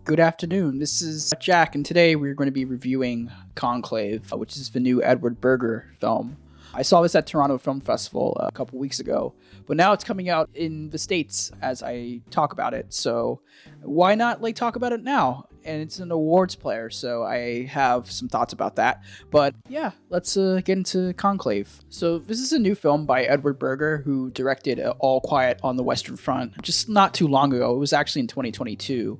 Good afternoon. This is Jack, and today we're going to be reviewing Conclave, which is the new Edward Berger film. I saw this at Toronto Film Festival a couple weeks ago, but now it's coming out in the States as I talk about it. So why not talk about it now? And it's an awards player, so I have some thoughts about that. But yeah, let's get into Conclave. So this is a new film by Edward Berger, who directed All Quiet on the Western Front just not too long ago. It was actually in 2022.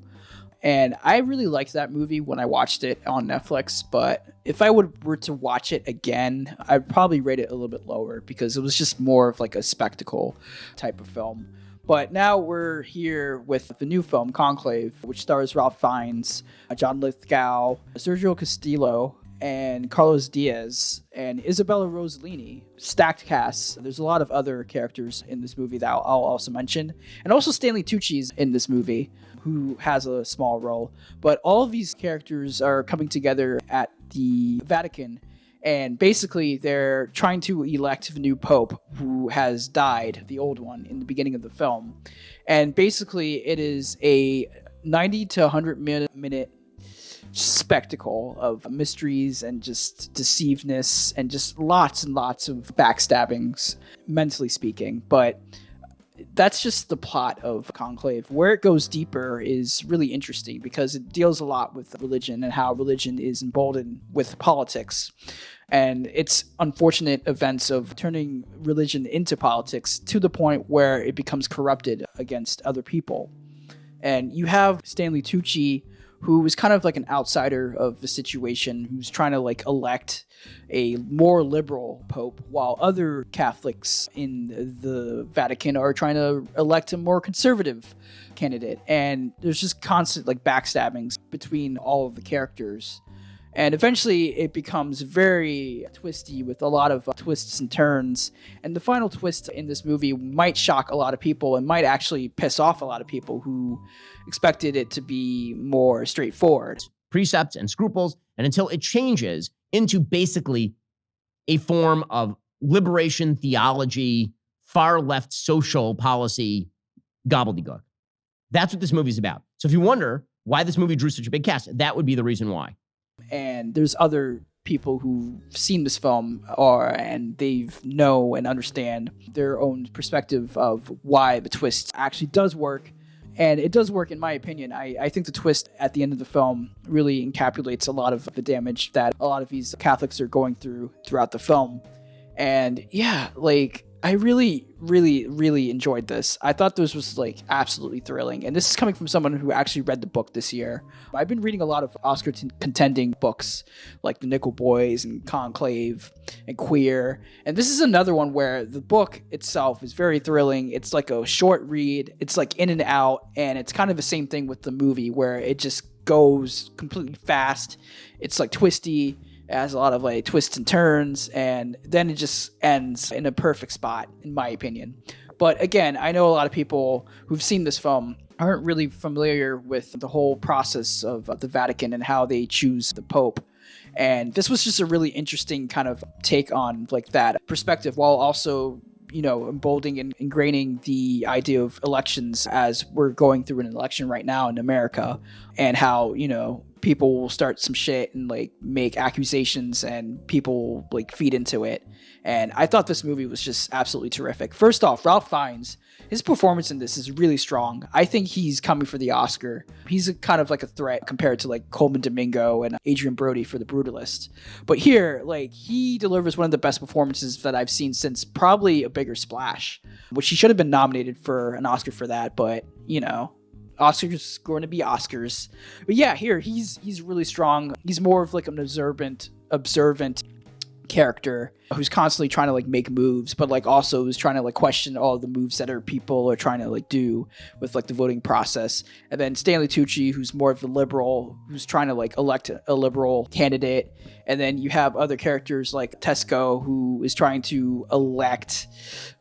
And I really liked that movie when I watched it on Netflix, but if I were to watch it again, I'd probably rate it a little bit lower because it was just more of a spectacle type of film. But now we're here with the new film, Conclave, which stars Ralph Fiennes, John Lithgow, Sergio Castillo, and Carlos Diaz, and Isabella Rossellini. Stacked cast. There's a lot of other characters in this movie that I'll also mention. And also Stanley Tucci's in this movie, who has a small role. But all of these characters are coming together at the Vatican, and basically they're trying to elect the new pope who has died, the old one, in the beginning of the film. And basically it is a 90 to 100 minute spectacle of mysteries and just deceivedness and just lots and lots of backstabbings, mentally speaking. But that's just the plot of Conclave. Where it goes deeper is really interesting because it deals a lot with religion and how religion is emboldened with politics. And it's unfortunate events of turning religion into politics to the point where it becomes corrupted against other people. And you have Stanley Tucci, who is kind of like an outsider of the situation, who's trying to elect a more liberal pope, while other Catholics in the Vatican are trying to elect a more conservative candidate. And there's just constant backstabbings between all of the characters. And eventually it becomes very twisty with a lot of twists and turns. And the final twist in this movie might shock a lot of people and might actually piss off a lot of people who expected it to be more straightforward. Precepts and scruples, and until it changes into basically a form of liberation theology, far left social policy gobbledygook. That's what this movie's about. So if you wonder why this movie drew such a big cast, that would be the reason why. And there's other people who've seen this film and they know and understand their own perspective of why the twist actually does work. And it does work, in my opinion. I think the twist at the end of the film really encapsulates a lot of the damage that a lot of these Catholics are going throughout the film. And yeah, I really, really, really enjoyed this. I thought this was absolutely thrilling. And this is coming from someone who actually read the book this year. I've been reading a lot of Oscar contending books like The Nickel Boys and Conclave and Queer. And this is another one where the book itself is very thrilling. It's a short read. It's in and out. And it's kind of the same thing with the movie where it just goes completely fast. It's twisty. It has a lot of twists and turns, and then it just ends in a perfect spot, in my opinion. But again, I know a lot of people who've seen this film aren't really familiar with the whole process of the Vatican and how they choose the Pope. And this was just a really interesting kind of take on that perspective, while also emboldening and ingraining the idea of elections as we're going through an election right now in America, and how people will start some shit and make accusations and people feed into it. And I thought this movie was just absolutely terrific. First off, Ralph Fiennes, his performance in this is really strong. I think he's coming for the Oscar. He's kind of a threat compared to Coleman Domingo and Adrian Brody for The Brutalist. But here, he delivers one of the best performances that I've seen since probably A Bigger Splash, which he should have been nominated for an Oscar for that, but Oscars going to be Oscars. But yeah, here he's really strong. He's more of an observant character who's constantly trying to make moves, but also is trying to question all the moves that people are trying to do with the voting process. And then Stanley Tucci, who's more of a liberal, who's trying to elect a liberal candidate. And then you have other characters like Tesco, who is trying to elect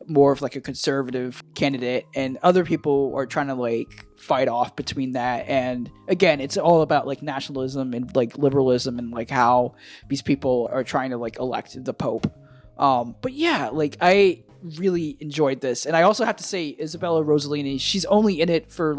more of a conservative candidate, and other people are trying to fight off between that. And again, it's all about nationalism and liberalism and how these people are trying to elect the Pope. But yeah, I really enjoyed this. And I also have to say, Isabella Rossellini, she's only in it for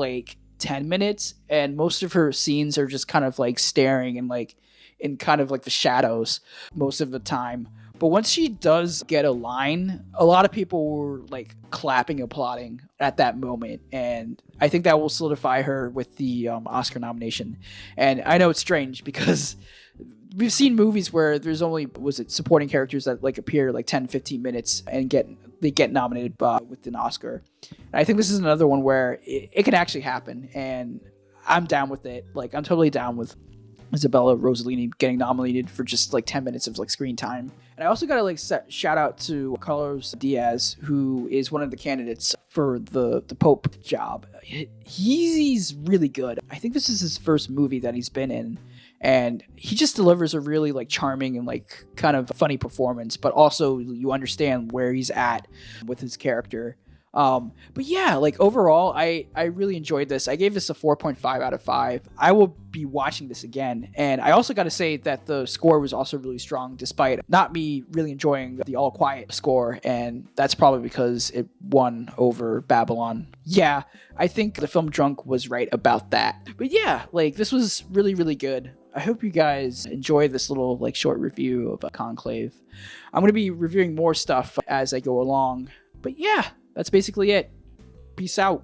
10 minutes, and most of her scenes are just kind of like staring and like in kind of like the shadows most of the time. But once she does get a line, a lot of people were like clapping and applauding at that moment. And I think that will solidify her with the Oscar nomination. And I know it's strange because we've seen movies where there's only, supporting characters that like appear like 10, 15 minutes and they get nominated with an Oscar. And I think this is another one where it can actually happen. And I'm down with it. Like, I'm totally down with Isabella Rossellini getting nominated for just like 10 minutes of like screen time. And I also got to like shout out to Carlos Diaz, who is one of the candidates for the Pope job. He's really good. I think this is his first movie that he's been in, and he just delivers a really like charming and like kind of funny performance, but also you understand where he's at with his character. But yeah, like overall, I really enjoyed this. I gave this a 4.5 out of 5. I will be watching this again. And I also got to say that the score was also really strong, despite not me really enjoying the All Quiet score. And that's probably because it won over Babylon. Yeah, I think the film Drunk was right about that. But yeah, like this was really, really good. I hope you guys enjoy this little like short review of Conclave. I'm going to be reviewing more stuff as I go along. But yeah, that's basically it. Peace out.